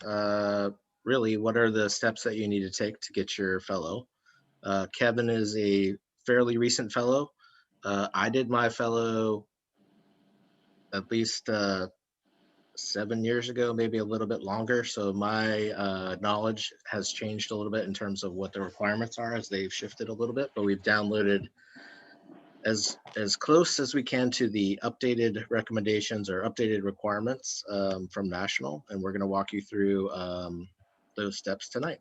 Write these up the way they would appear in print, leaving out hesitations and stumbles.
really, what are the steps that you need to take to get your fellow? Kevin is a fairly recent fellow. I did my fellow at least 7 years ago, maybe a little bit longer. So my knowledge has changed a little bit in terms of what the requirements are as they've shifted a little bit, but we've downloaded as close as we can to the updated recommendations or updated requirements from National, and we're going to walk you through those steps tonight.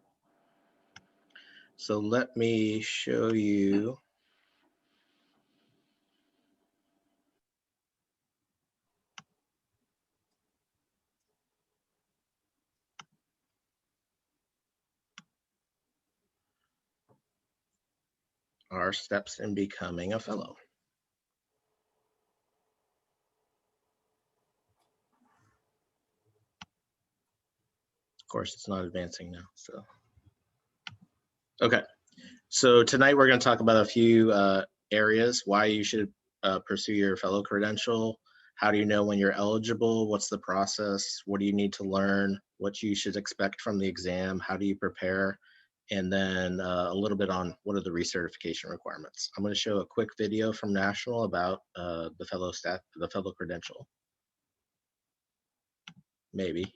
So let me show you. Our steps in becoming a fellow. Of course, it's not advancing now, so. Okay, so tonight we're going to talk about a few areas, why you should pursue your fellow credential, how do you know when you're eligible, what's the process, what do you need to learn, what you should expect from the exam, how do you prepare, and then a little bit on what are the recertification requirements. I'm going to show a quick video from National about the fellow credential. Maybe. There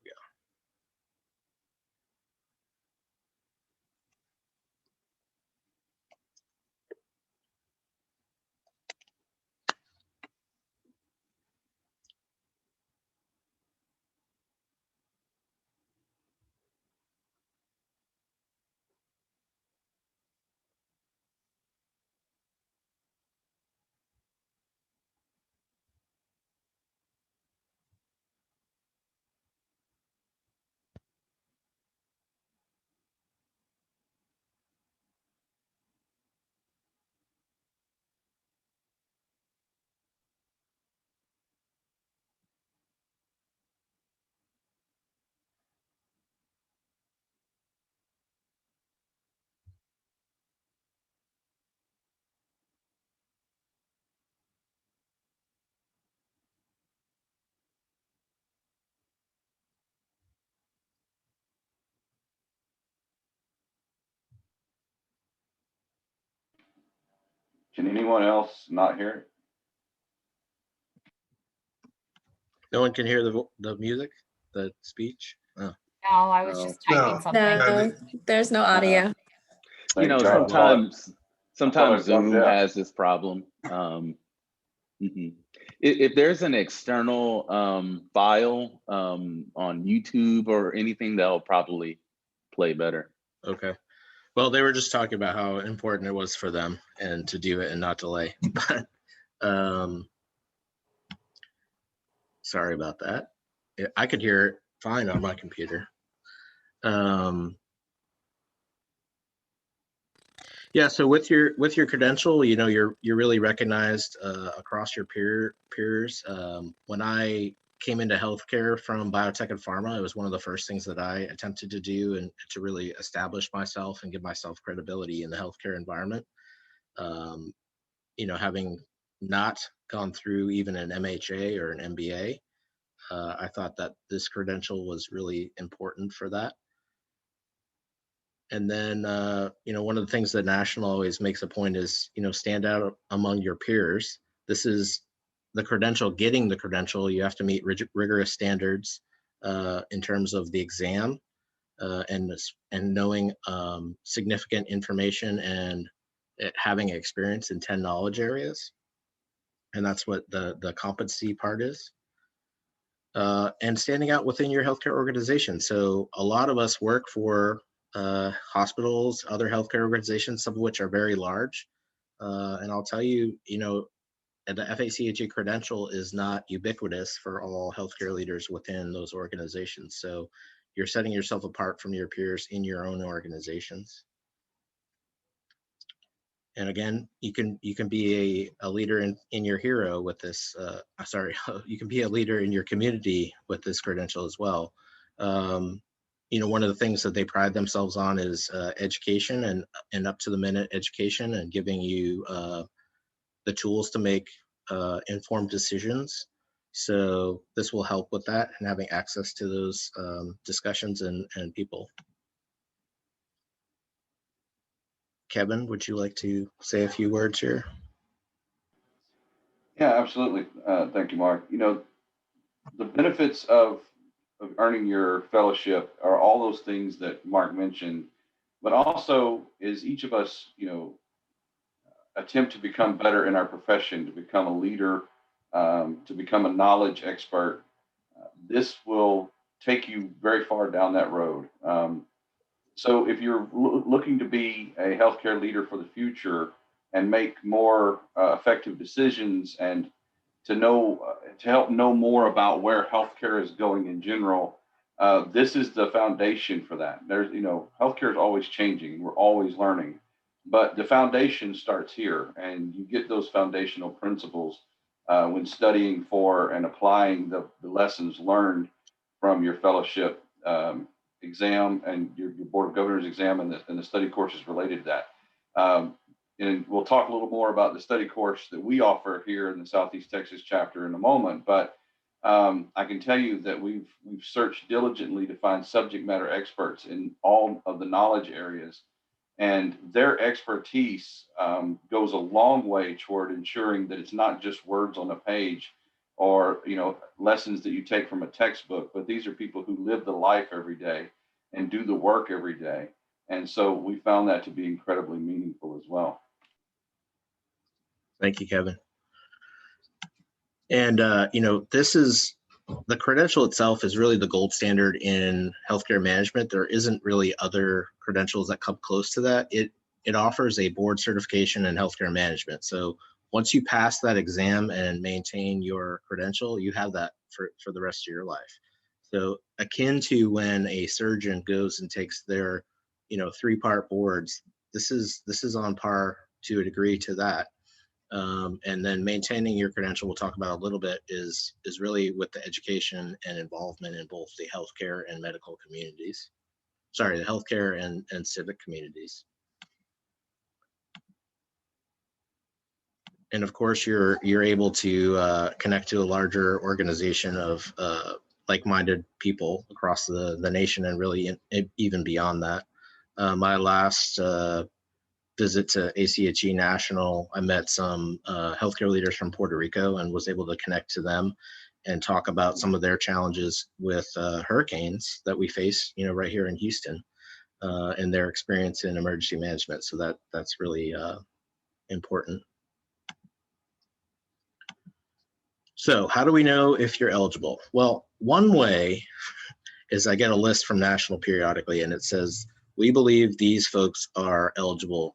we go. Can anyone else not hear it? No one can hear the music, the speech? Oh. No, I was just typing something. No, there's no audio. You know, sometimes Zoom has this problem. If there's an external file on YouTube or anything, that'll probably play better. Okay. Well, they were just talking about how important it was for them and to do it and not delay. But sorry about that. I could hear it fine on my computer. Yeah, so with your credential, you know, you're really recognized across your peers. When I came into healthcare from biotech and pharma, it was one of the first things that I attempted to do and to really establish myself and give myself credibility in the healthcare environment. You know, having not gone through even an MHA or an MBA, I thought that this credential was really important for that. And then, you know, one of the things that National always makes a point is, you know, stand out among your peers. This is the credential, getting the credential. You have to meet rigorous standards in terms of the exam and knowing significant information and having experience in 10 knowledge areas. And that's what the competency part is. And standing out within your healthcare organization. So a lot of us work for hospitals, other healthcare organizations, some of which are very large. And I'll tell you, you know, the FACHE credential is not ubiquitous for all healthcare leaders within those organizations. So you're setting yourself apart from your peers in your own organizations. And again, you can be a leader in your hero with this, you can be a leader in your community with this credential as well. You know, one of the things that they pride themselves on is education and up to the minute education and giving you the tools to make informed decisions. So this will help with that and having access to those discussions and people. Kevin, would you like to say a few words here? Yeah, absolutely. Thank you, Mark. You know, the benefits of earning your fellowship are all those things that Mark mentioned, but also is each of us, you know, attempt to become better in our profession, to become a leader, to become a knowledge expert. This will take you very far down that road. So if you're looking to be a healthcare leader for the future and make more effective decisions and to know to help know more about where healthcare is going in general, this is the foundation for that. There's, you know, healthcare is always changing. We're always learning, but the foundation starts here, and you get those foundational principles when studying for and applying the lessons learned from your fellowship exam and your Board of Governors exam and the study courses related to that. And we'll talk a little more about the study course that we offer here in the Southeast Texas chapter in a moment. But I can tell you that we've searched diligently to find subject matter experts in all of the knowledge areas, and their expertise goes a long way toward ensuring that it's not just words on a page or, you know, lessons that you take from a textbook, but these are people who live the life every day and do the work every day. And so we found that to be incredibly meaningful as well. Thank you, Kevin. And, you know, this is the credential itself is really the gold standard in healthcare management. There isn't really other credentials that come close to that. It offers a board certification in healthcare management. So once you pass that exam and maintain your credential, you have that for the rest of your life. So akin to when a surgeon goes and takes their, you know, 3-part boards, this is on par to a degree to that. And then maintaining your credential, we'll talk about a little bit, is really with the education and involvement in both the healthcare and medical communities. Sorry, the healthcare and civic communities. And of course, you're able to connect to a larger organization of like-minded people across the nation and really even beyond that. My last visit to ACHE National, I met some healthcare leaders from Puerto Rico and was able to connect to them and talk about some of their challenges with hurricanes that we face, you know, right here in Houston, and their experience in emergency management. So that's really important. So how do we know if you're eligible? Well, one way is I get a list from National periodically, and it says, we believe these folks are eligible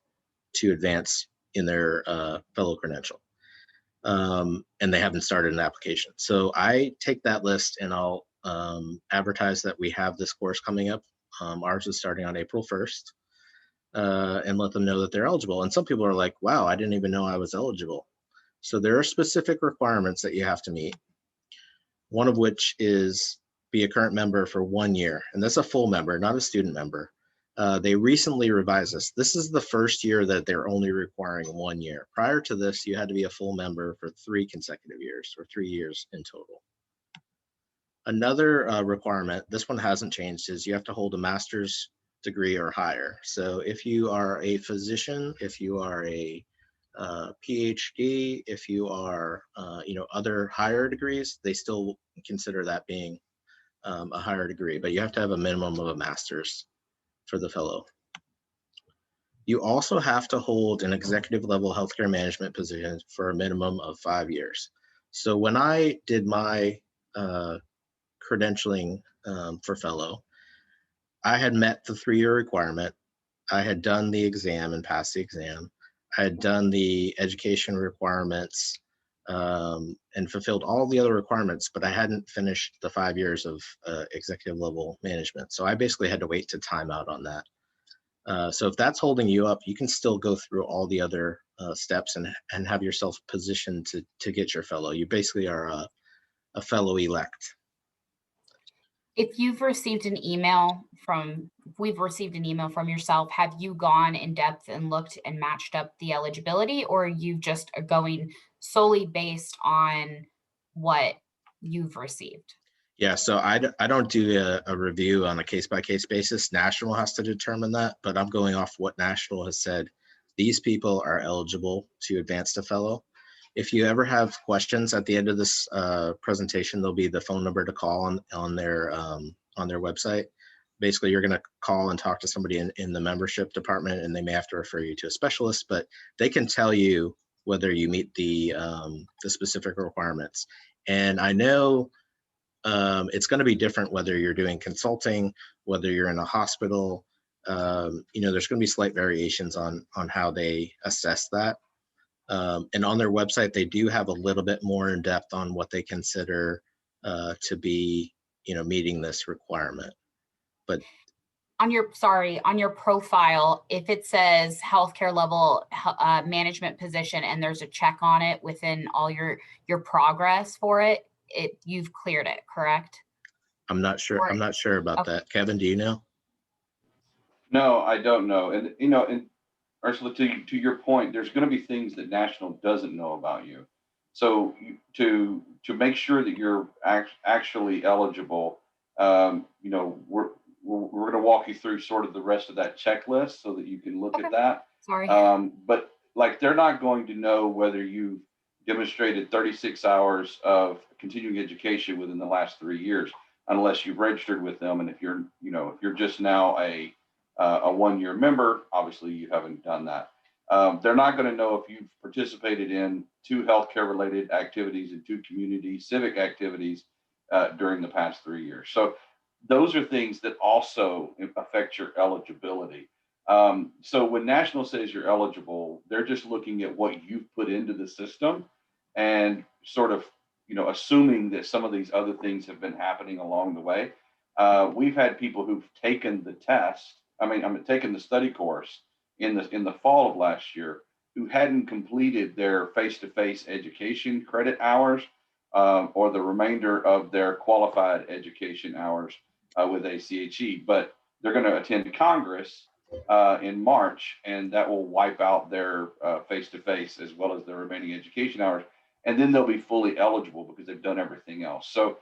to advance in their fellow credential, and they haven't started an application. So I take that list and I'll advertise that we have this course coming up. Ours is starting on April 1st, and let them know that they're eligible. And some people are like, wow, I didn't even know I was eligible. So there are specific requirements that you have to meet, one of which is be a current member for 1 year. And that's a full member, not a student member. They recently revised this. This is the first year that they're only requiring 1 year. Prior to this, you had to be a full member for 3 consecutive years, or 3 years in total. Another requirement, this one hasn't changed, is you have to hold a master's degree or higher. So if you are a physician, if you are a PhD, if you are, you know, other higher degrees, they still consider that being a higher degree, but you have to have a minimum of a master's for the fellow. You also have to hold an executive level healthcare management position for a minimum of 5 years. So when I did my credentialing for fellow, I had met the 3-year requirement. I had done the exam and passed the exam. I had done the education requirements and fulfilled all the other requirements, but I hadn't finished the 5 years of executive level management. So I basically had to wait to time out on that. So if that's holding you up, you can still go through all the other steps and have yourself positioned to get your fellow. You basically are a fellow elect. If you've received an email if we've received an email from yourself, have you gone in depth and looked and matched up the eligibility, or are you just going solely based on what you've received? Yeah, so I don't do a review on a case-by-case basis. National has to determine that, but I'm going off what National has said. These people are eligible to advance to fellow. If you ever have questions at the end of this presentation, there'll be the phone number to call on their website. Basically, you're going to call and talk to somebody in the membership department, and they may have to refer you to a specialist, but they can tell you whether you meet the specific requirements. And I know it's going to be different whether you're doing consulting, whether you're in a hospital. There's going to be slight variations on how they assess that. And on their website, they do have a little bit more in depth on what they consider to be, meeting this requirement. But On your profile, if it says healthcare level management position and there's a check on it within all your progress for it, you've cleared it, correct? I'm not sure. I'm not sure about that. Kevin, do you know? No, I don't know. And, and Ursula, to your point, there's going to be things that National doesn't know about you. So to make sure that you're actually eligible, we're going to walk you through sort of the rest of that checklist so that you can look at that. Sorry. But like, they're not going to know whether you've demonstrated 36 hours of continuing education within the last 3 years, unless you've registered with them. And if you're just now a 1-year member, obviously you haven't done that. They're not going to know if you've participated in 2 healthcare related activities and 2 community civic activities during the past 3 years. So those are things that also affect your eligibility. So when National says you're eligible, they're just looking at what you've put into the system and sort of, assuming that some of these other things have been happening along the way. We've had people who've taken the test. Taken the study course in the fall of last year, who hadn't completed their face-to-face education credit hours or the remainder of their qualified education hours with ACHE, but they're going to attend Congress in March, and that will wipe out their face-to-face as well as their remaining education hours, and then they'll be fully eligible because they've done everything else. So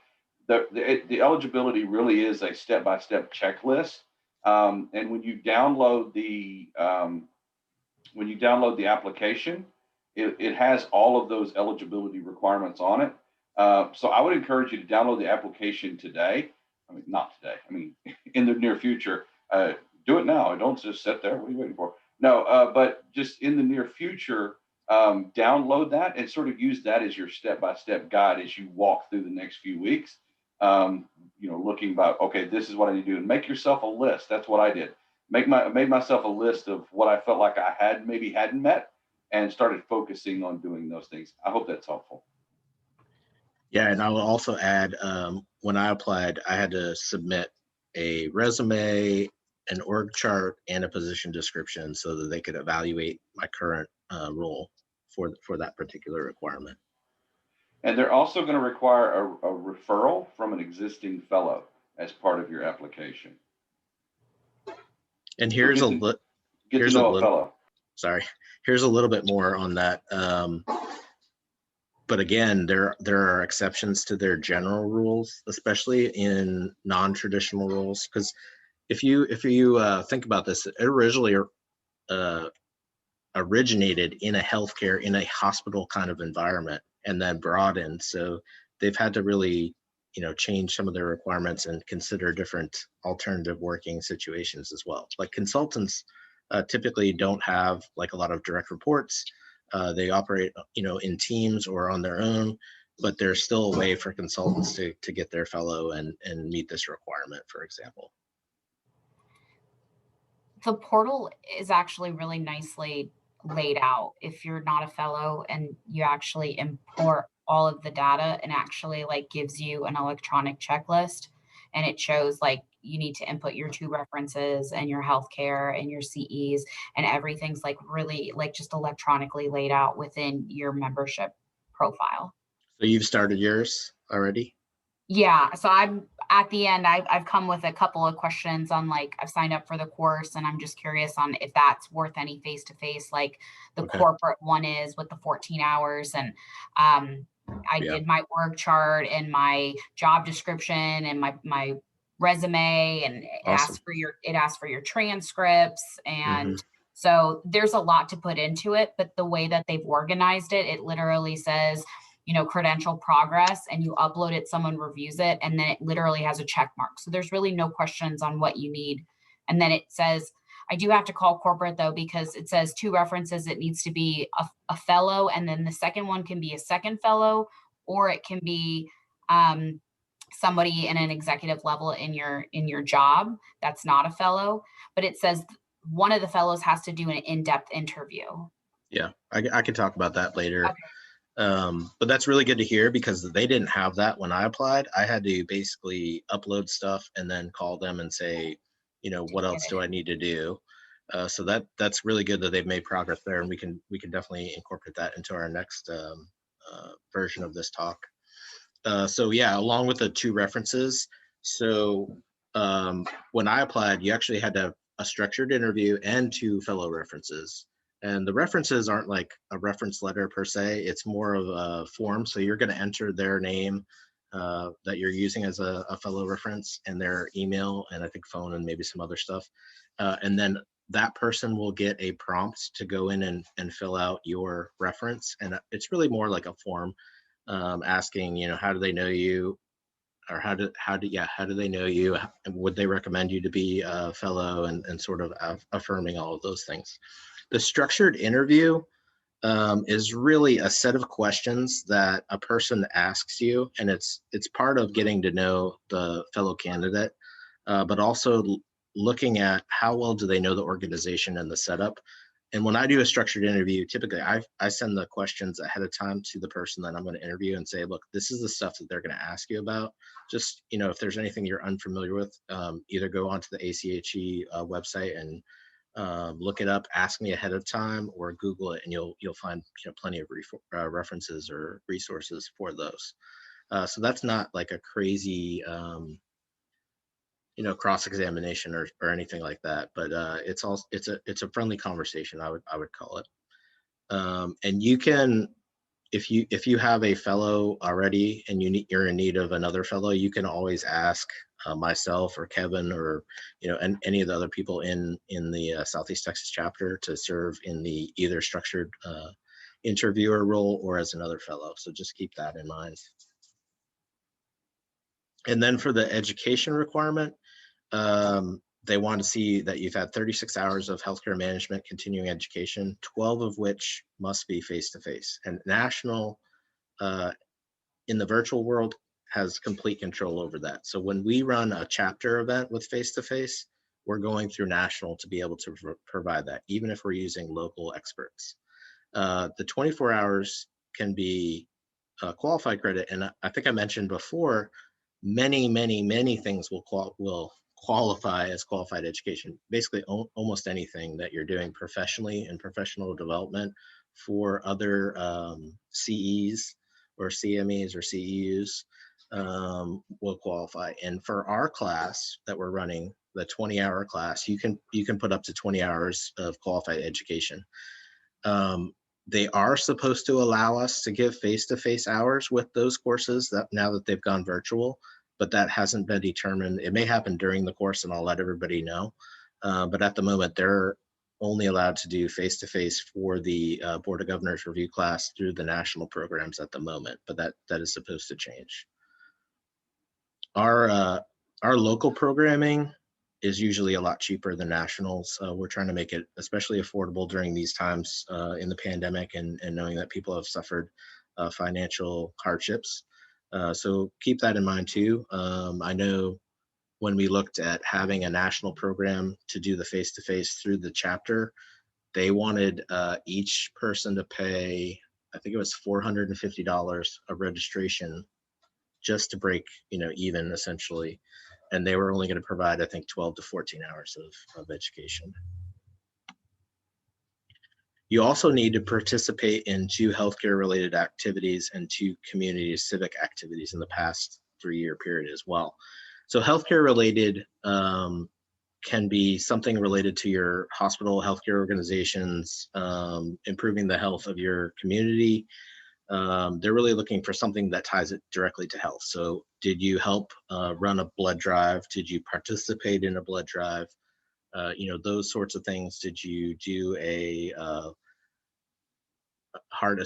the eligibility really is a step-by-step checklist. And when you download the application, it has all of those eligibility requirements on it. So I would encourage you to download the application today. Not today. In the near future. Do it now. Don't just sit there. What are you waiting for? No, but just in the near future, download that and sort of use that as your step-by-step guide as you walk through the next few weeks. Looking about, okay, this is what I need to do, and make yourself a list. That's what I did. Made myself a list of what I felt like I hadn't met, and started focusing on doing those things. I hope that's helpful. Yeah, and I will also add, when I applied, I had to submit a resume, an org chart, and a position description so that they could evaluate my current role for that particular requirement. And they're also going to require a referral from an existing fellow as part of your application. And here's a little bit more on that. But again, there are exceptions to their general rules, especially in non-traditional roles. Because if you think about this, it originally originated in a healthcare, in a hospital kind of environment, and then broadened. So they've had to really, change some of their requirements and consider different alternative working situations as well. Like consultants typically don't have like a lot of direct reports. They operate, in teams or on their own, but there's still a way for consultants to get their fellow and meet this requirement, for example. The portal is actually really nicely laid out. If you're not a fellow and you actually import all of the data, and actually gives you an electronic checklist, and it shows you need to input your 2 references and your healthcare and your CEs, and everything's really just electronically laid out within your membership profile. So you've started yours already? Yeah, so I'm at the end, I've come with a couple of questions on like, I've signed up for the course and I'm just curious on if that's worth any face-to-face, like the Okay. corporate one is with the 14 hours. And I Yeah. did my org chart and my job description and my resume, and Awesome. it asks for your transcripts. And Mhm. so there's a lot to put into it, but the way that they've organized it, it literally says, credential progress, and you upload it, someone reviews it, and then it literally has a check mark. So there's really no questions on what you need. And then it says, I do have to call corporate though, because it says 2 references. It needs to be a fellow, and then the second one can be a second fellow, or it can be somebody in an executive level in your job that's not a fellow. But it says one of the fellows has to do an in-depth interview. Yeah, I can talk about that later. Okay. But that's really good to hear because they didn't have that when I applied. I had to basically upload stuff and then call them and say, what else do I need to do? So that's really good that they've made progress there, and we can definitely incorporate that into our next version of this talk. So yeah, along with the 2 references. So when I applied, you actually had to have a structured interview and 2 fellow references. And the references aren't like a reference letter per se. It's more of a form. So you're going to enter their name that you're using as a fellow reference, and their email, and I think phone, and maybe some other stuff. And then that person will get a prompt to go in and fill out your reference. And it's really more like a form asking, how do they know you? Or how do they know you? Would they recommend you to be a fellow, and sort of affirming all of those things. The structured interview is really a set of questions that a person asks you, and it's part of getting to know the fellow candidate, but also looking at how well do they know the organization and the setup. And when I do a structured interview, typically I send the questions ahead of time to the person that I'm going to interview and say, look, this is the stuff that they're going to ask you about. Just, if there's anything you're unfamiliar with, either go onto the ACHE website and look it up, ask me ahead of time, or Google it, and you'll find plenty of references or resources for those. So that's not like a crazy cross-examination or anything like that, but it's a friendly conversation, I would call it. And you can, if you have a fellow already and you're in need of another fellow, you can always ask myself or Kevin or and any of the other people in the Southeast Texas chapter to serve in the either structured interviewer role or as another fellow. So just keep that in mind. And then for the education requirement, they want to see that you've had 36 hours of healthcare management continuing education, 12 of which must be face-to-face. And national in the virtual world has complete control over that. So when we run a chapter event with face-to-face, we're going through national to be able to provide that, even if we're using local experts. The 24 hours can be qualified credit. And I think I mentioned before, many things will qualify as qualified education. Basically, almost anything that you're doing professionally and professional development for other CEs or CMEs or CEUs will qualify. And for our class that we're running, the 20-hour class, you can put up to 20 hours of qualified education. They are supposed to allow us to give face-to-face hours with those courses that now that they've gone virtual, but that hasn't been determined. It may happen during the course, and I'll let everybody know. But at the moment, they're only allowed to do face-to-face for the Board of Governors review class through the national programs at the moment, but that is supposed to change. Our local programming is usually a lot cheaper than nationals. We're trying to make it especially affordable during these times in the pandemic, and knowing that people have suffered financial hardships. So keep that in mind too. I know when we looked at having a national program to do the face-to-face through the chapter, they wanted each person to pay, I think it was $450 a registration just to break even essentially. And they were only going to provide, I think, 12 to 14 hours of education. You also need to participate in 2 healthcare related activities and 2 community civic activities in the past 3-year period as well. So healthcare related can be something related to your hospital, healthcare organizations, improving the health of your community. They're really looking for something that ties it directly to health. So did you help run a blood drive? Did you participate in a blood drive? Those sorts of things. Did you do a heart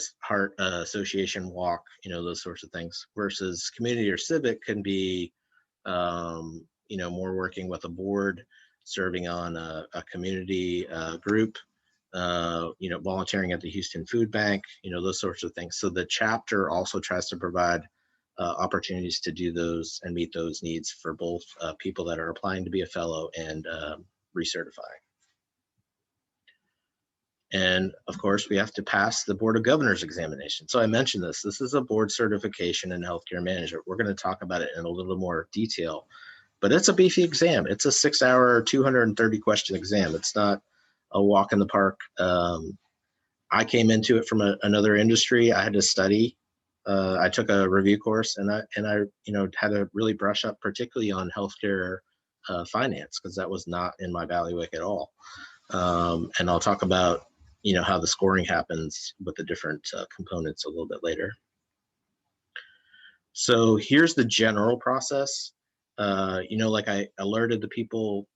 association walk? Those sorts of things. Versus community or civic can be, more working with a board, serving on a community group, volunteering at the Houston Food Bank, those sorts of things. So the chapter also tries to provide opportunities to do those and meet those needs for both people that are applying to be a fellow and recertifying. And of course, we have to pass the Board of Governors examination. So I mentioned this is a board certification in healthcare management. We're going to talk about it in a little more detail, but it's a beefy exam. It's a 6-hour, 230 question exam. It's not a walk in the park. I came into it from another industry. I had to study. I took a review course, and I had to really brush up, particularly on healthcare finance, because that was not in my bailiwick at all. And I'll talk about how the scoring happens with the different components a little bit later. So here's the general process. Like I alerted the people,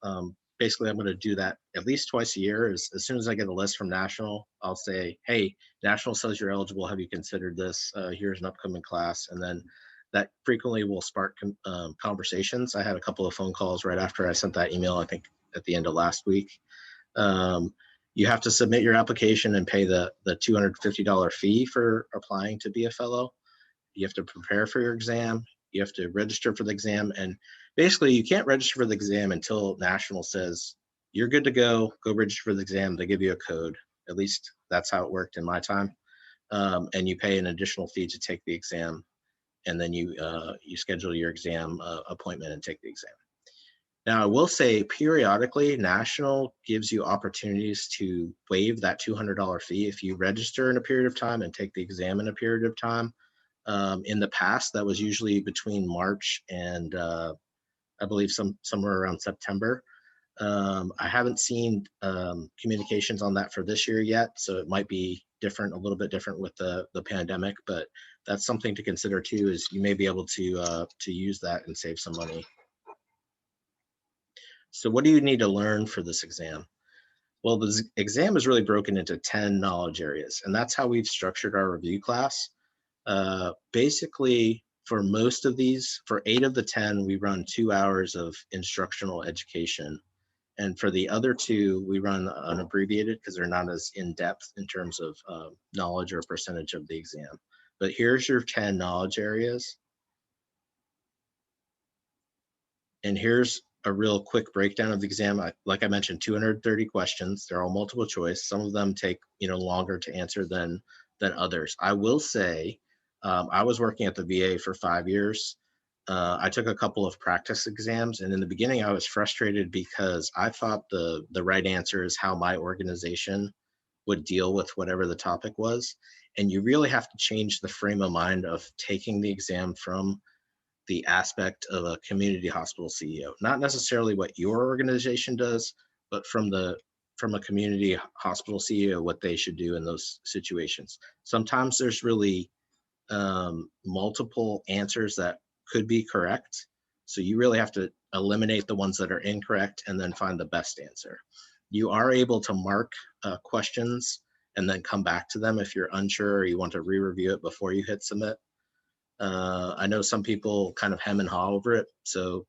basically I'm going to do that at least twice a year. As soon as I get a list from National, I'll say, hey, National says you're eligible. Have you considered this? Here's an upcoming class. And then that frequently will spark conversations. I had a couple of phone calls right after I sent that email, I think at the end of last week. You have to submit your application and pay the $250 fee for applying to be a fellow. You have to prepare for your exam. You have to register for the exam. And basically, you can't register for the exam until National says, you're good to go register for the exam. They give you a code. At least that's how it worked in my time. And you pay an additional fee to take the exam. And then you schedule your exam appointment and take the exam. Now, I will say periodically, National gives you opportunities to waive that $200 fee if you register in a period of time and take the exam in a period of time. In the past, that was usually between March and I believe somewhere around September. I haven't seen communications on that for this year yet, so it might be different, a little bit different with the pandemic, but that's something to consider too, is you may be able to use that and save some money. So what do you need to learn for this exam? Well, the exam is really broken into 10 knowledge areas, and that's how we've structured our review class. Basically, for most of these, for 8 of the 10, we run 2 hours of instructional education. And for the other 2, we run unabbreviated because they're not as in-depth in terms of knowledge or percentage of the exam. But here's your 10 knowledge areas. And here's a real quick breakdown of the exam. Like I mentioned, 230 questions. They're all multiple choice. Some of them take longer to answer than others. I will say, I was working at the VA for 5 years. I took a couple of practice exams, and in the beginning I was frustrated because I thought the right answer is how my organization would deal with whatever the topic was. And you really have to change the frame of mind of taking the exam from the aspect of a community hospital CEO, not necessarily what your organization does, but from a community hospital CEO, what they should do in those situations. Sometimes there's really multiple answers that could be correct. So you really have to eliminate the ones that are incorrect and then find the best answer. You are able to mark questions and then come back to them if you're unsure or you want to re-review it before you hit submit. I know some people kind of hem and haw over it. So,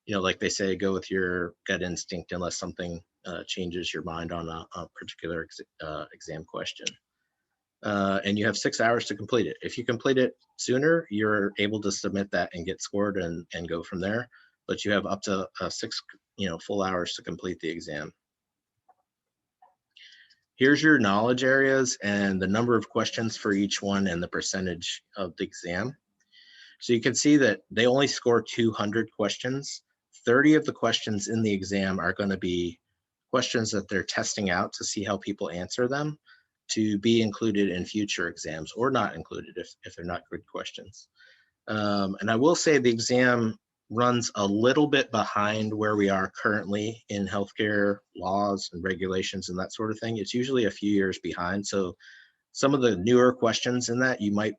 like they say, go with your gut instinct unless something changes your mind on a particular exam question. And you have 6 hours to complete it. If you complete it sooner, you're able to submit that and get scored and go from there. But you have up to 6 full hours to complete the exam. Here's your knowledge areas and the number of questions for each one and the percentage of the exam. So you can see that they only score 200 questions. 30 of the questions in the exam are going to be questions that they're testing out to see how people answer them, to be included in future exams or not included if they're not good questions. And I will say the exam runs a little bit behind where we are currently in healthcare laws and regulations and that sort of thing. It's usually a few years behind. So some of the newer questions in that, you might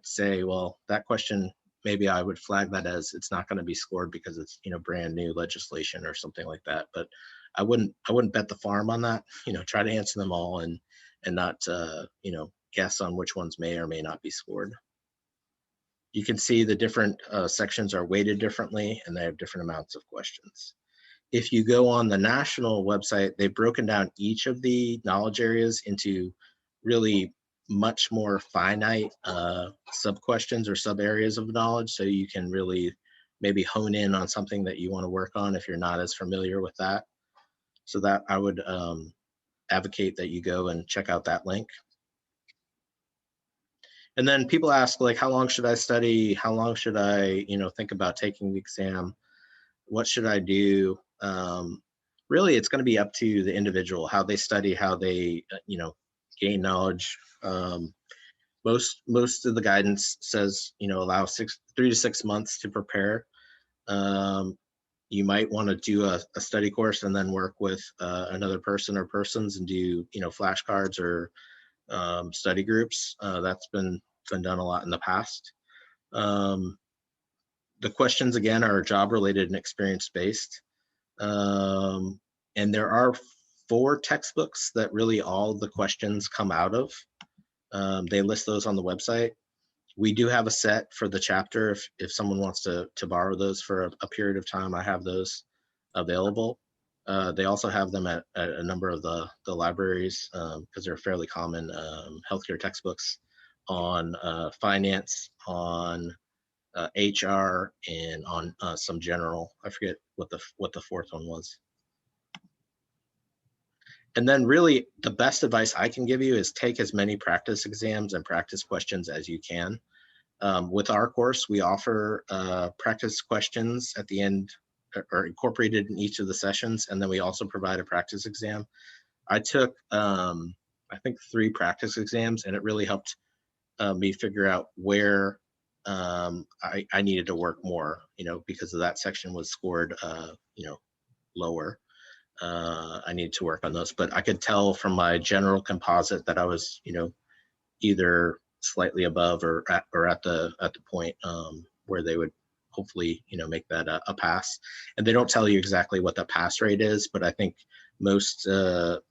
say, well, that question, maybe I would flag that as it's not going to be scored because it's, you know, brand new legislation or something like that. But I wouldn't bet the farm on that. You know, try to answer them all and not you know, guess on which ones may or may not be scored. You can see the different sections are weighted differently and they have different amounts of questions. If you go on the national website, they've broken down each of the knowledge areas into really much more finite sub questions or sub areas of knowledge. So you can really maybe hone in on something that you want to work on if you're not as familiar with that. So that I would advocate that you go and check out that link. And then people ask, like, how long should I study? How long should I, you know, think about taking the exam? What should I do? Really, it's going to be up to the individual, how they study, how they, you know, gain knowledge. Most of the guidance says, you know, allow 3 to 6 months to prepare. You might want to do a study course and then work with another person or persons and do, you know, flashcards or study groups. That's been done a lot in the past. The questions again are job related and experience based. And there are 4 textbooks that really all the questions come out of. They list those on the website. We do have a set for the chapter if someone wants to borrow those for a period of time. I have those available. They also have them at a number of the libraries because they're fairly common healthcare textbooks on finance, on HR, and on some general. I forget what the 4th one was. And then really the best advice I can give you is take as many practice exams and practice questions as you can. With our course, we offer practice questions at the end or incorporated in each of the sessions. And then we also provide a practice exam. I took, I think 3 practice exams, and it really helped me figure out where I needed to work more, you know, because of that section was scored, you know, lower. I needed to work on those, but I could tell from my general composite that I was, you know, either slightly above or at the point where they would hopefully, you know, make that a pass. And they don't tell you exactly what the pass rate is, but I think most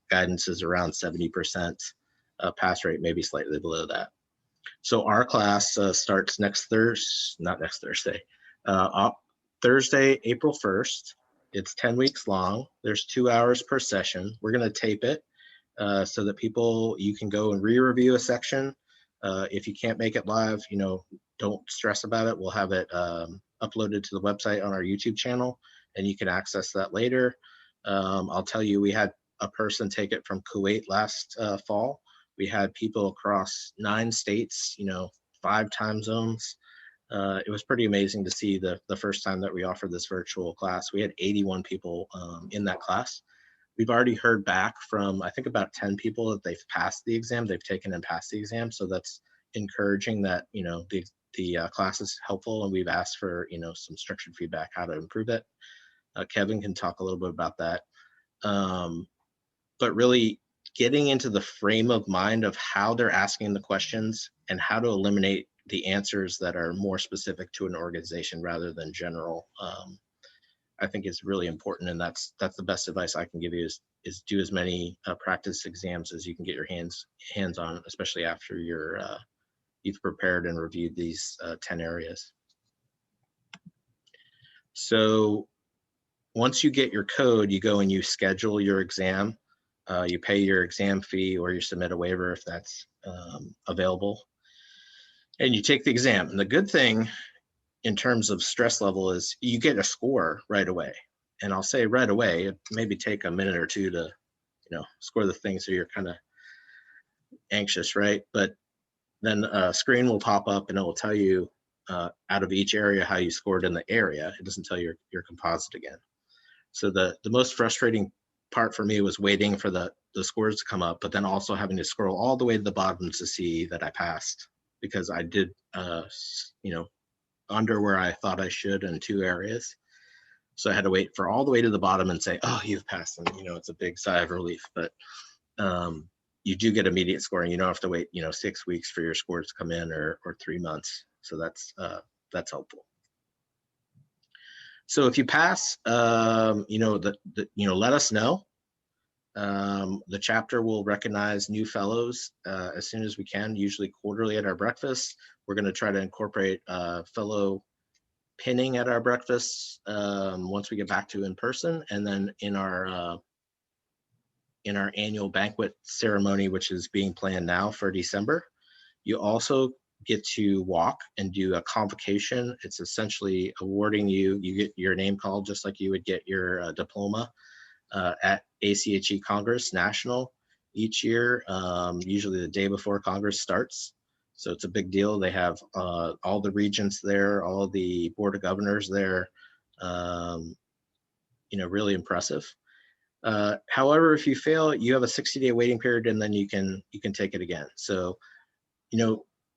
guidance is around 70% pass rate, maybe slightly below that. So our class starts Thursday, April 1st. It's 10 weeks long. There's 2 hours per session. We're going to tape it so that you can go and re-review a section. If you can't make it live, you know, don't stress about it. We'll have it uploaded to the website on our YouTube channel, and you can access that later. I'll tell you, we had a person take it from Kuwait last fall. We had people across 9 states, you know, 5 time zones. It was pretty amazing to see the first time that we offered this virtual class. We had 81 people in that class. We've already heard back from, I think, about 10 people that they've passed the exam. They've taken and passed the exam. So that's encouraging that, you know, the class is helpful, and we've asked for, you know, some structured feedback, how to improve it. Kevin can talk a little bit about that. But really getting into the frame of mind of how they're asking the questions and how to eliminate the answers that are more specific to an organization rather than general, I think is really important. And that's the best advice I can give you is do as many practice exams as you can get your hands on, especially after you've prepared and reviewed these 10 areas. So once you get your code, you go and you schedule your exam. You pay your exam fee, or you submit a waiver if that's available, and you take the exam. And the good thing in terms of stress level is you get a score right away. And I'll say right away, it maybe take a minute or 2 to, you know, score the thing, so you're kind of anxious, right? But then a screen will pop up and it will tell you out of each area how you scored in the area. It doesn't tell you your composite again. So the most frustrating part for me was waiting for the scores to come up, but then also having to scroll all the way to the bottom to see that I passed, because I did, you know, under where I thought I should in 2 areas. So I had to wait for all the way to the bottom and say, oh, you've passed. And, it's a big sigh of relief, but you do get immediate scoring. You don't have to wait, 6 weeks for your scores to come in or 3 months. So that's helpful. So if you pass, let us know. The chapter will recognize new fellows as soon as we can, usually quarterly at our breakfast. We're going to try to incorporate fellow pinning at our breakfasts once we get back to in person, and then in our annual banquet ceremony, which is being planned now for December. You also get to walk and do a convocation. It's essentially awarding you get your name called just like you would get your diploma at ACHE Congress National each year, usually the day before Congress starts. So it's a big deal. They have all the regents there, all the board of governors there, really impressive. However, if you fail, you have a 60-day waiting period, and then you can take it again. So,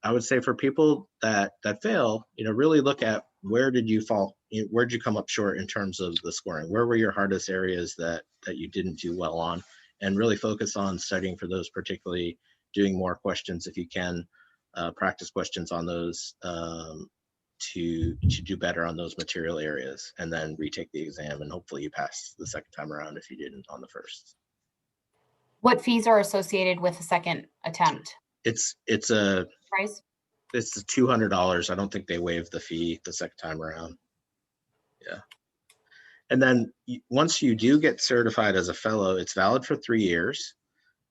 I would say for people that fail, really look at where did you fall, where did you come up short in terms of the scoring? Where were your hardest areas that you didn't do well on, and really focus on studying for those, particularly doing more questions if you can, practice questions on those to do better on those material areas, and then retake the exam, and hopefully you pass the second time around if you didn't on the first. What fees are associated with a second attempt? It's Price? It's $200. I don't think they waive the fee the second time around. Yeah. And then once you do get certified as a fellow, it's valid for 3 years.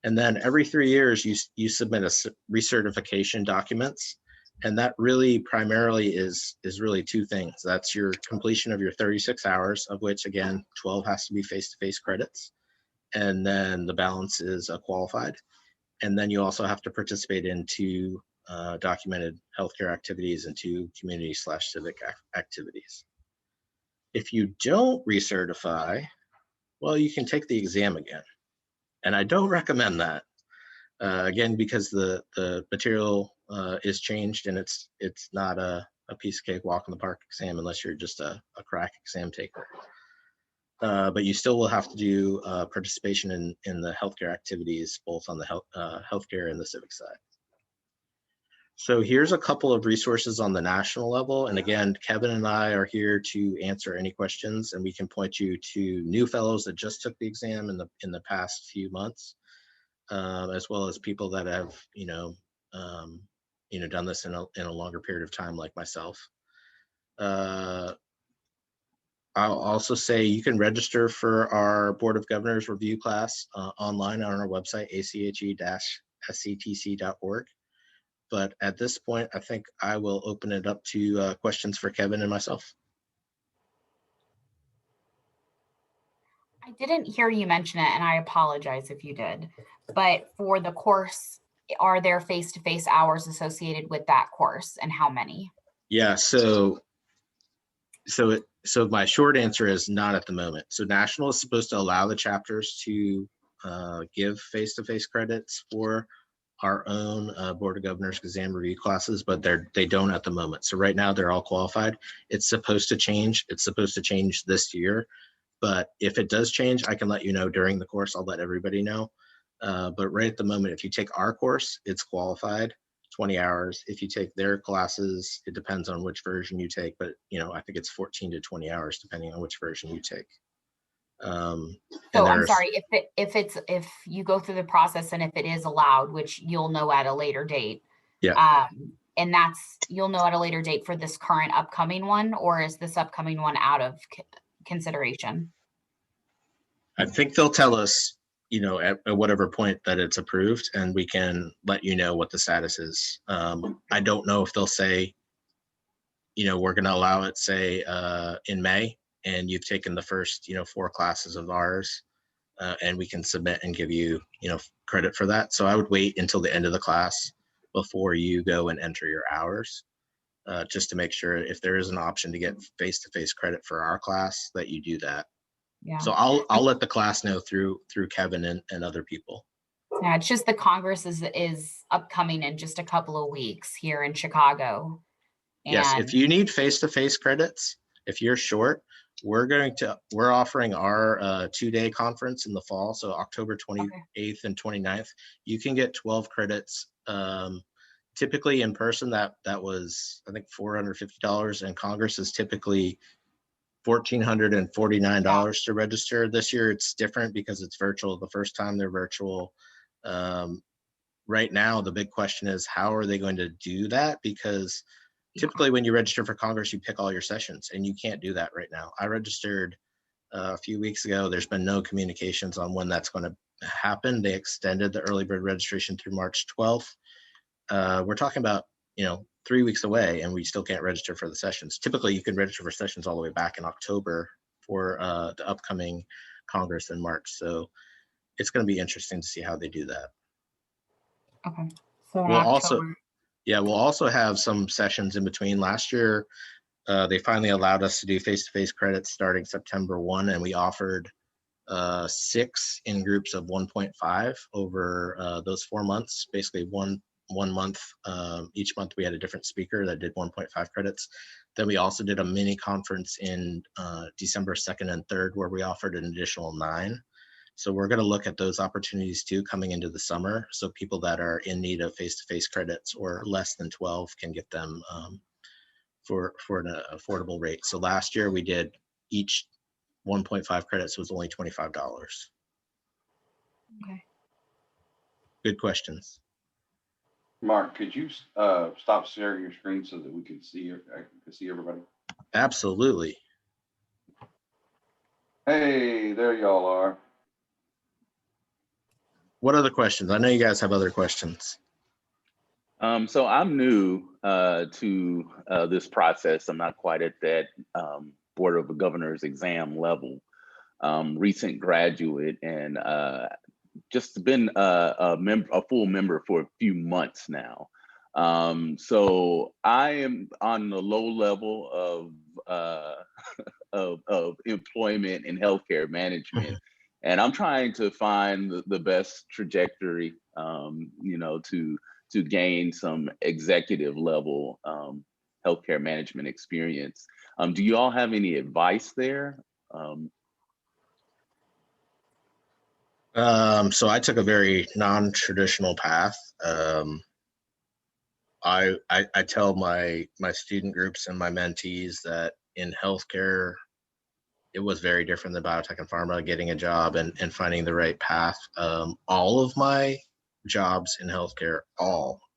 And then every 3 years, you submit a recertification documents. And that really primarily is really 2 things. That's your completion of your 36 hours, of which, again, 12 has to be face-to-face credits. And then the balance is qualified. And then you also have to participate in 2 documented healthcare activities and 2 community/civic activities. If you don't recertify, well, you can take the exam again. And I don't recommend that. Again, because the material is changed, and it's not a piece of cake walk in the park exam unless you're just a crack exam taker. But you still will have to do participation in the healthcare activities, both on the healthcare and the civic side. So here's a couple of resources on the national level. And again, Kevin and I are here to answer any questions, and we can point you to new fellows that just took the exam in the past few months, as well as people that have, done this in a longer period of time, like myself. I'll also say you can register for our Board of Governors review class online on our website, ache-sctc.org. But at this point, I think I will open it up to questions for Kevin and myself. I didn't hear you mention it, and I apologize if you did. But for the course, are there face-to-face hours associated with that course, and how many? Yeah, so my short answer is not at the moment. So National is supposed to allow the chapters to give face-to-face credits for our own Board of Governors exam review classes, but they don't at the moment. So right now they're all qualified. It's supposed to change. It's supposed to change this year. But if it does change, I can let you know during the course. I'll let everybody know. But right at the moment, if you take our course, it's qualified, 20 hours. If you take their classes, it depends on which version you take. But I think it's 14 to 20 hours, depending on which version you take. So I'm sorry, if you go through the process and if it is allowed, which you'll know at a later date. Yeah. And you'll know at a later date for this current upcoming one, or is this upcoming one out of consideration? I think they'll tell us, at whatever point that it's approved, and we can let you know what the status is. I don't know if they'll say, we're going to allow it, say, in May, and you've taken the first, 4 classes of ours, and we can submit and give you, credit for that. So I would wait until the end of the class before you go and enter your hours, just to make sure if there is an option to get face-to-face credit for our class, that you do that. Yeah. So I'll let the class know through Kevin and other people. Yeah, it's just the Congress is upcoming in just a couple of weeks here in Chicago. Yes, And if you need face-to-face credits, if you're short, we're offering our 2-day conference in the fall. So October 28th and 29th, you can get 12 credits. Typically in person, that was, I think, $450, and Congress is typically $1,449 to register. This year it's different because it's virtual. The first time they're virtual. Right now, the big question is, how are they going to do that? Because typically when you register for Congress, you pick all your sessions, and you can't do that right now. I registered a few weeks ago. There's been no communications on when that's going to happen. They extended the early bird registration through March 12th. We're talking about, 3 weeks away, and we still can't register for the sessions. Typically, you can register for sessions all the way back in October for the upcoming Congress in March. So it's going to be interesting to see how they do that. okay, so in We'll also, October, we'll also have some sessions in between. Last year, they finally allowed us to do face-to-face credits starting September 1, and we offered 6 in groups of 1.5 over those 4 months. Basically, one month, each month we had a different speaker that did 1.5 credits. Then we also did a mini conference in December 2nd and 3rd where we offered an additional 9. So we're going to look at those opportunities too coming into the summer. So people that are in need of face-to-face credits or less than 12 can get them for an affordable rate. So last year we did each 1.5 credits was only $25. okay. Good questions. Mark, could you stop sharing your screen so that we can see everybody? Absolutely. Hey, there y'all are. What other questions? I know you guys have other questions. So I'm new to this process. I'm not quite at that Board of Governors exam level. Recent graduate, and just been a full member for a few months now. So I am on the low level of employment and healthcare management, and I'm trying to find the best trajectory, to gain some executive level healthcare management experience. Do you all have any advice there? So I took a very non-traditional path. I tell my student groups and my mentees that in healthcare, it was very different than biotech and pharma, getting a job and finding the right path. All of my jobs in healthcare,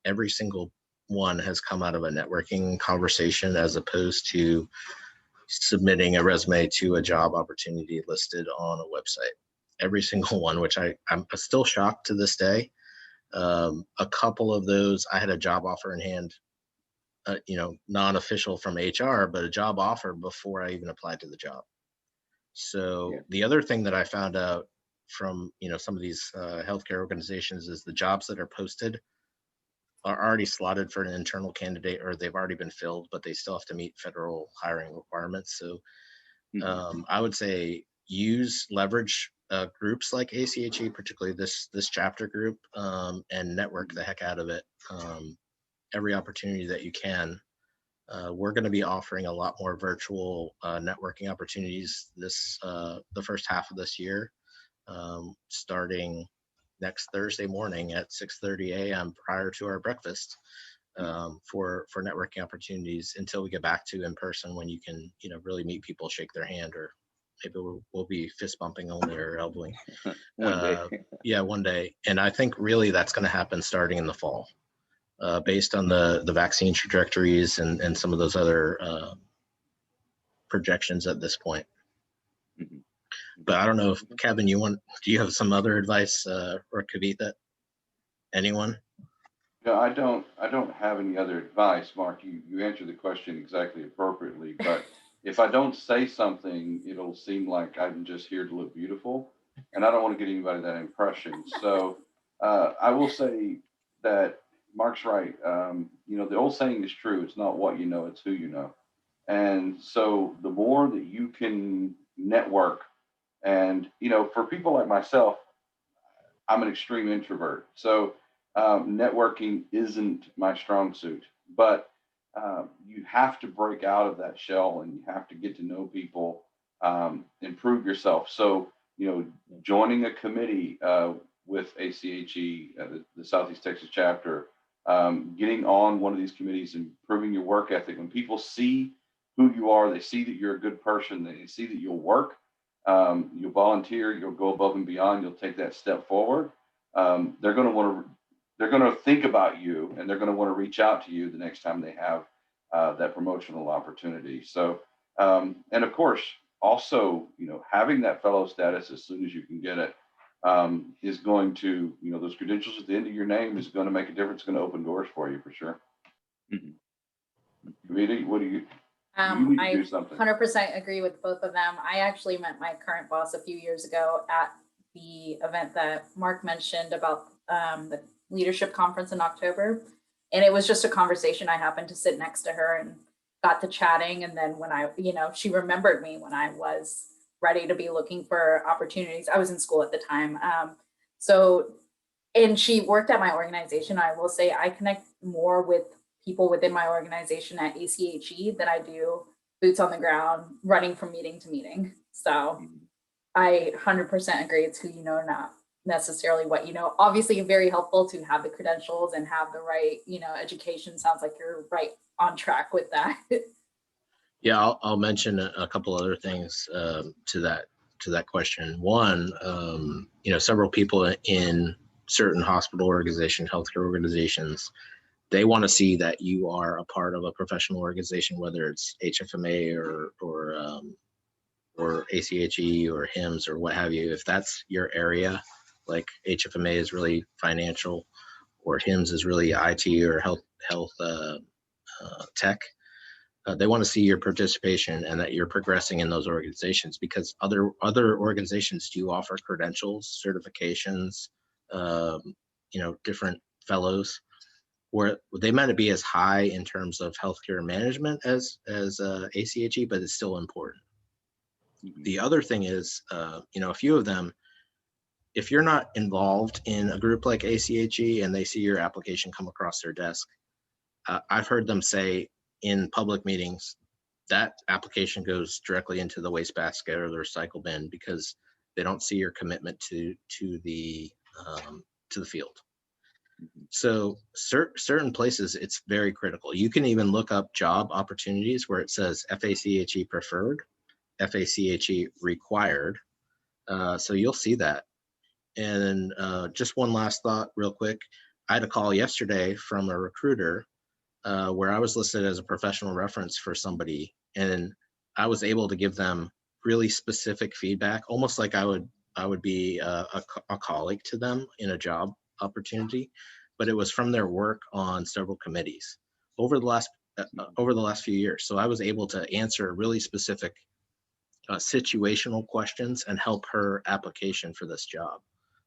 every single one has come out of a networking conversation as opposed to submitting a resume to a job opportunity listed on a website. Every single one, which I'm still shocked to this day. A couple of those, I had a job offer in hand, non-official from HR, but a job offer before I even applied to the job. So the other thing that I found out from, some of these healthcare organizations is the jobs that are posted are already slotted for an internal candidate, or they've already been filled, but they still have to meet federal hiring requirements. So I would say leverage groups like ACHE, particularly this chapter group, and network the heck out of it. Every opportunity that you can. We're going to be offering a lot more virtual networking opportunities the first half of this year, starting next Thursday morning at 6:30 a.m. prior to our breakfast, for networking opportunities until we get back to in person when you can really meet people, shake their hand, or maybe we'll be fist bumping only or elbowing. One day. Yeah, one day. And I think really that's going to happen starting in the fall. Based on the vaccine trajectories and some of those other projections at this point. But I don't know if Kevin, do you have some other advice, or Kavitha? Anyone? No, I don't have any other advice, Mark. You answered the question exactly appropriately, but if I don't say something, it'll seem like I'm just here to look beautiful, and I don't want to get anybody that impression. So I will say that Mark's right. The old saying is true. It's not what you know, it's who you know. And so the more that you can network, and, for people like myself, I'm an extreme introvert. So networking isn't my strong suit, but you have to break out of that shell and you have to get to know people, improve yourself. So, joining a committee with ACHE, the Southeast Texas chapter, getting on one of these committees, improving your work ethic. When people see who you are, they see that you're a good person, they see that you'll work, you'll volunteer, you'll go above and beyond, you'll take that step forward. They're going to think about you, and they're going to want to reach out to you the next time they have that promotional opportunity. So, and of course, also, having that fellow status as soon as you can get it is going to, those credentials at the end of your name is going to make a difference, going to open doors for you for sure. Vita, what do you? You need to I do something. 100% agree with both of them. I actually met my current boss a few years ago at the event that Mark mentioned about the leadership conference in October. And it was just a conversation. I happened to sit next to her and got to chatting. And then when she remembered me when I was ready to be looking for opportunities. I was in school at the time. And she worked at my organization. I will say I connect more with people within my organization at ACHE than I do boots on the ground, running from meeting to meeting. So I 100% agree. It's who you know, not necessarily what you know. Obviously, very helpful to have the credentials and have the right, education. Sounds like you're right on track with that. Yeah, I'll mention a couple other things to that question. One, several people in certain hospital organizations, healthcare organizations, they want to see that you are a part of a professional organization, whether it's HFMA or ACHE or HIMSS or what have you. If that's your area, like HFMA is really financial, or HIMSS is really IT or health tech. They want to see your participation and that you're progressing in those organizations, because other organizations do offer credentials, certifications, different fellows, where they might not be as high in terms of healthcare management as ACHE, but it's still important. The other thing is, a few of them, if you're not involved in a group like ACHE and they see your application come across their desk, I've heard them say in public meetings that application goes directly into the wastebasket or the recycle bin, because they don't see your commitment to the field. So certain places, it's very critical. You can even look up job opportunities where it says FACHE preferred, FACHE required. So you'll see that. And just one last thought real quick. I had a call yesterday from a recruiter where I was listed as a professional reference for somebody, and I was able to give them really specific feedback, almost like I would be a colleague to them in a job opportunity, but it was from their work on several committees over the last few years. So I was able to answer really specific situational questions and help her application for this job.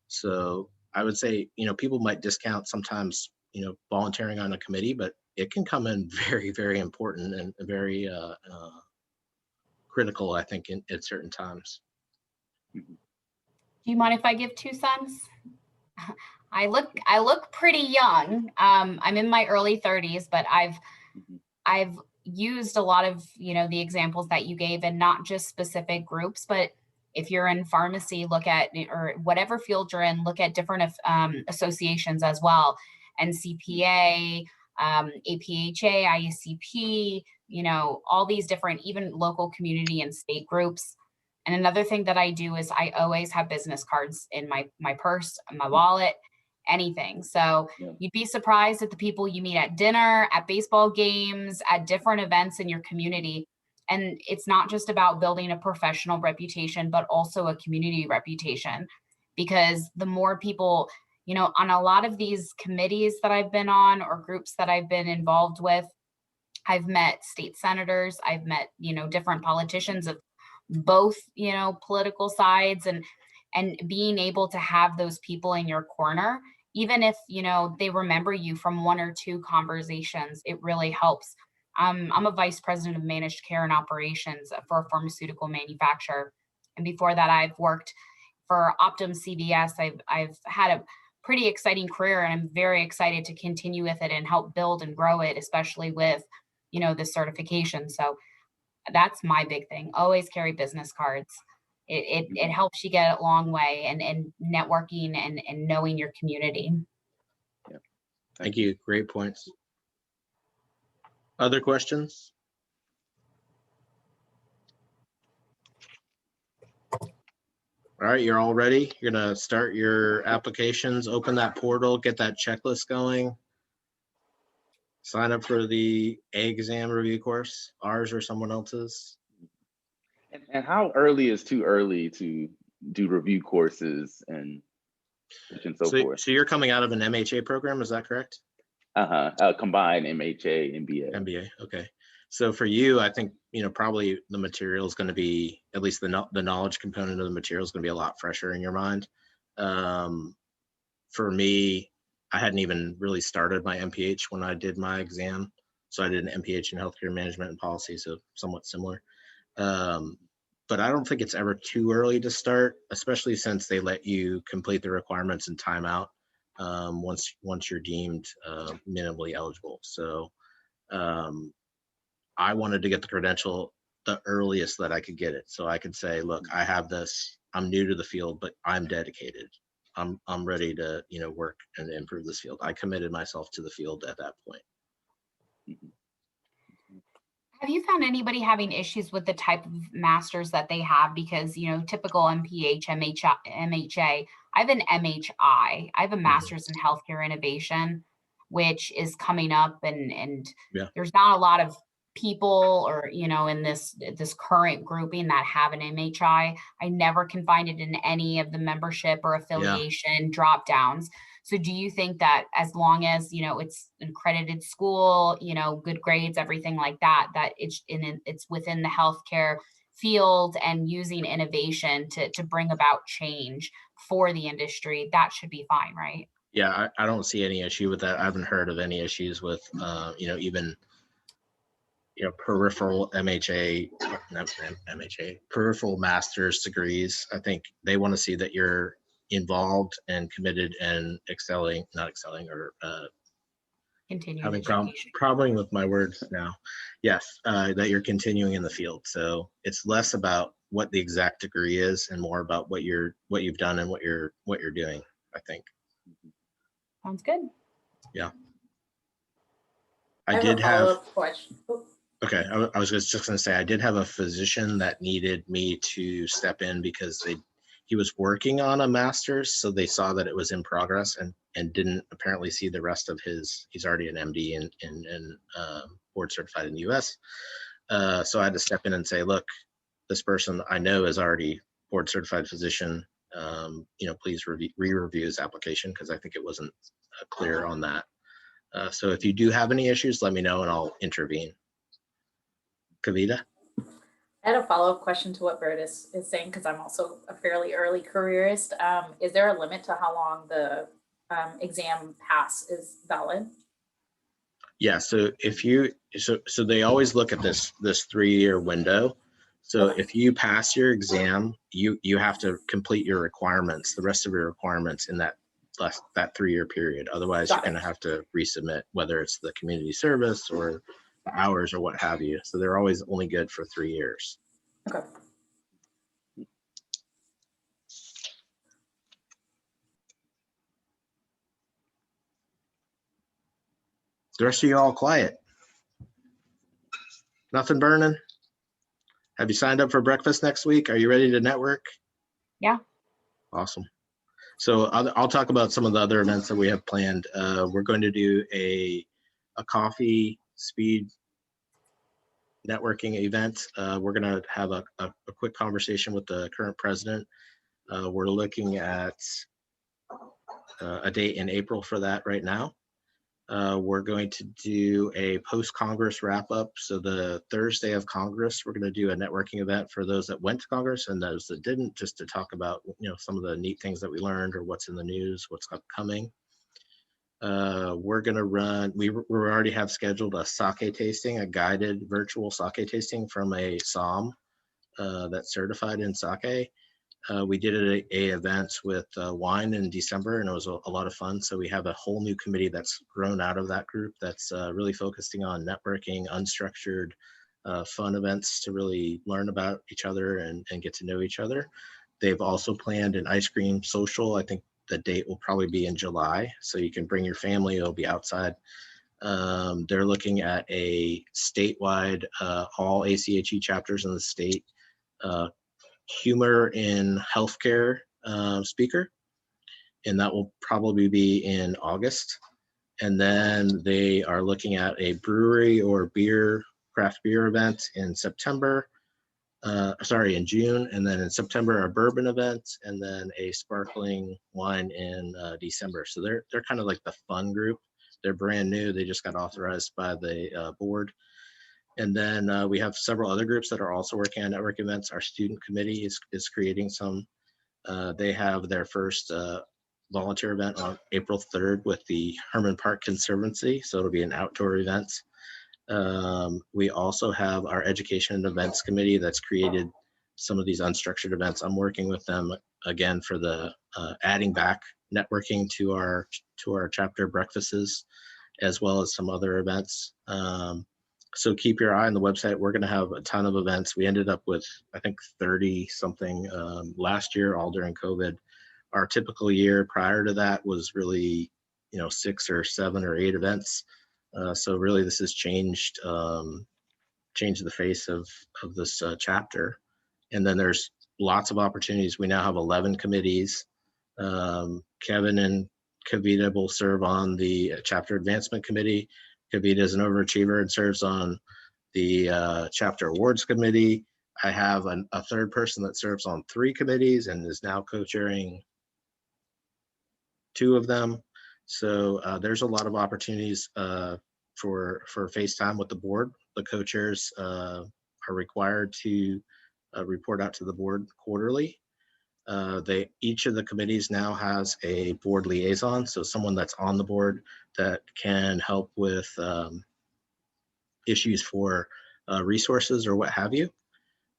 So I would say, people might discount sometimes, volunteering on a committee, but it can come in very, very important and very critical, I think, at certain times. Do you mind if I give 2 cents? I look pretty young. I'm in my early 30s, but I've used a lot of, the examples that you gave, and not just specific groups, but if you're in pharmacy, look at, or whatever field you're in, look at different associations as well. NCPA, APHA, IECP, all these different, even local community and state groups. And another thing that I do is I always have business cards in my purse, my wallet, anything. So you'd be surprised at the people you meet at dinner, at baseball games, at different events in your community. And it's not just about building a professional reputation, but also a community reputation, because the more people, on a lot of these committees that I've been on or groups that I've been involved with, I've met state senators, I've met, different politicians of both, political sides, and being able to have those people in your corner, even if, they remember you from 1 or 2 conversations, it really helps. I'm a vice president of managed care and operations for a pharmaceutical manufacturer. And before that, I've worked for Optum CVS. I've had a pretty exciting career, and I'm very excited to continue with it and help build and grow it, especially with you know, this certification. So that's my big thing. Always carry business cards. It helps you get a long way, and networking and knowing your community. Yeah. Thank you. Great points. Other questions? All right, you're all ready. You're gonna start your applications, open that portal, get that checklist going. Sign up for the exam review course, ours or someone else's. And how early is too early to do review courses and so forth? So you're coming out of an MHA program, is that correct? Combined MHA, MBA. MBA, okay. So for you, I think, you know, probably the material is going to be, at least the knowledge component of the material is going to be a lot fresher in your mind. For me, I hadn't even really started my MPH when I did my exam. So I did an MPH in healthcare management and policy, so somewhat similar. But I don't think it's ever too early to start, especially since they let you complete the requirements in timeout once you're deemed minimally eligible. So I wanted to get the credential the earliest that I could get it. So I could say, look, I have this, I'm new to the field, but I'm dedicated. I'm ready to, you know, work and improve this field. I committed myself to the field at that point. Have you found anybody having issues with the type of masters that they have? Because, you know, typical MPH, MHA, I have an MHI. I have a master's in healthcare innovation, which is coming up, and there's not a lot of people, or, you know, in this current grouping that have an MHI. I never can find it in any of the membership or affiliation drop downs. So do you think that as long as, you know, it's an accredited school, you know, good grades, everything like that, that it's within the healthcare field and using innovation to bring about change for the industry, that should be fine, right? Yeah, I don't see any issue with that. I haven't heard of any issues with, you know, even, you know, peripheral MHA, not MHA, peripheral master's degrees. I think they want to see that you're involved and committed and not excelling, or Continuing having education. problem with my words now. Yes, that you're continuing in the field. So it's less about what the exact degree is and more about what you've done and what you're doing, I think. Sounds good. Yeah. I did have a follow-up question. Okay, I was just going to say, I did have a physician that needed me to step in because he was working on a master's, so they saw that it was in progress and didn't apparently see the rest of he's already an MD and board certified in the US. So I had to step in and say, look, this person I know is already board certified physician. You know, please re-review his application, because I think it wasn't clear on that. So if you do have any issues, let me know and I'll intervene. Kavita? I had a follow-up question to what Bert is saying, because I'm also a fairly early careerist. Is there a limit to how long the exam pass is valid? Yeah, so if you, so they always look at this 3-year window. So if you pass your exam, you have to complete your requirements, the rest of your requirements in that 3-year period. Otherwise, you're going to have to resubmit, whether it's the community service or hours or what have you. So they're always only good for 3 years. Okay. The rest of you all quiet. Nothing burning? Have you signed up for breakfast next week? Are you ready to network? Yeah. Awesome. So I'll talk about some of the other events that we have planned. We're going to do a coffee speed networking event. We're going to have a quick conversation with the current president. We're looking at a date in April for that right now. We're going to do a post-Congress wrap-up. So the Thursday of Congress, we're going to do a networking event for those that went to Congress and those that didn't, just to talk about, you know, some of the neat things that we learned or what's in the news, what's upcoming. We're going to run, we already have scheduled a sake tasting, a guided virtual sake tasting from a SOM that's certified in sake. We did a event with wine in December, and it was a lot of fun. So we have a whole new committee that's grown out of that group that's really focusing on networking, unstructured, fun events to really learn about each other and get to know each other. They've also planned an ice cream social. I think the date will probably be in July, so you can bring your family. It'll be outside. They're looking at a statewide, all ACHE chapters in the state, humor in healthcare speaker, and that will probably be in August. And then they are looking at a brewery or craft beer event in September. In June, and then in September a bourbon event, and then a sparkling wine in December. So they're kind of like the fun group. They're brand new. They just got authorized by the board. And then we have several other groups that are also working on network events. Our student committee is creating some. They have their first volunteer event on April 3rd with the Herman Park Conservancy. So it'll be an outdoor event. We also have our education and events committee that's created some of these unstructured events. I'm working with them again for the adding back networking to our chapter breakfasts, as well as some other events. So keep your eye on the website. We're going to have a ton of events. We ended up with, I think, 30 something last year, all during COVID. Our typical year prior to that was really, 6 or 7 or 8 events. So really this has changed the face of this chapter. And then there's lots of opportunities. We now have 11 committees. Kevin and Kavita will serve on the chapter advancement committee. Kavita is an overachiever and serves on the chapter awards committee. I have a third person that serves on 3 committees and is now co-chairing 2 of them. So there's a lot of opportunities for FaceTime with the board. The co-chairs are required to report out to the board quarterly. Each of the committees now has a board liaison, so someone that's on the board that can help with issues for resources or what have you.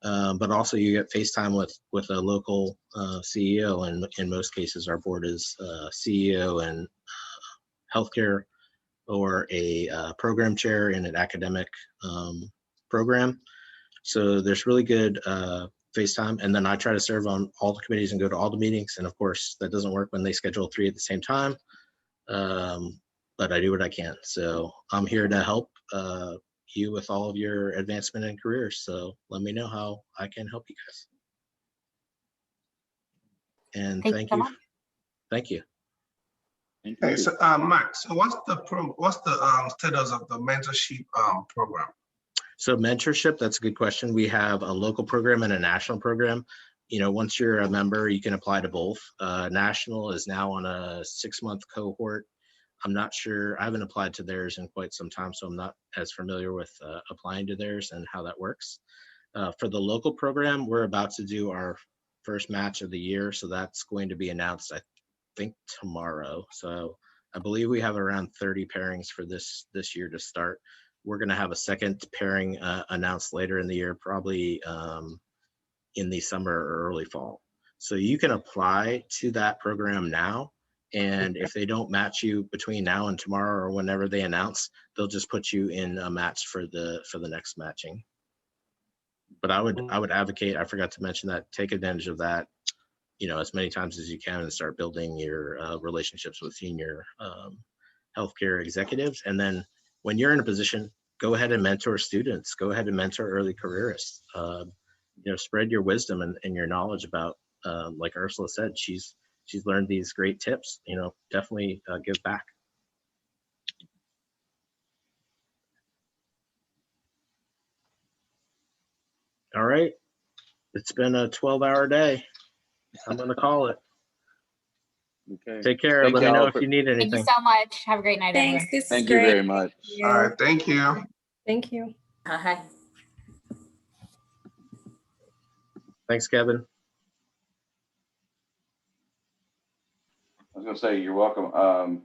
But also you get FaceTime with a local CEO, and in most cases our board is CEO and healthcare, or a program chair in an academic program. So there's really good FaceTime. And then I try to serve on all the committees and go to all the meetings. And of course, that doesn't work when they schedule 3 at the same time. But I do what I can. So I'm here to help you with all of your advancement and careers. So let me know how I can help you guys. And thank you. Thank you. Hey, so Mark, so what's the status of the mentorship program? So mentorship, that's a good question. We have a local program and a national program. Once you're a member, you can apply to both. National is now on a 6-month cohort. I'm not sure, I haven't applied to theirs in quite some time, so I'm not as familiar with applying to theirs and how that works. For the local program, we're about to do our first match of the year. So that's going to be announced, I think, tomorrow. So I believe we have around 30 pairings for this year to start. We're going to have a second pairing announced later in the year, probably in the summer or early fall. So you can apply to that program now. And if they don't match you between now and tomorrow or whenever they announce, they'll just put you in a match for the next matching. But I would advocate, I forgot to mention that, take advantage of that, as many times as you can and start building your relationships with senior healthcare executives. And then when you're in a position, go ahead and mentor students, go ahead and mentor early careerists, spread your wisdom and your knowledge about, like Ursula said, she's learned these great tips, definitely give back. All right. It's been a 12-hour day. I'm going to call it. Okay. Take care. Let me know if you need anything. Thank you so much. Have a great night, Thanks. everyone. This is Thank you great. very much. All right, thank you. Thank you. Hi. Thanks, Kevin. I was gonna say, you're welcome.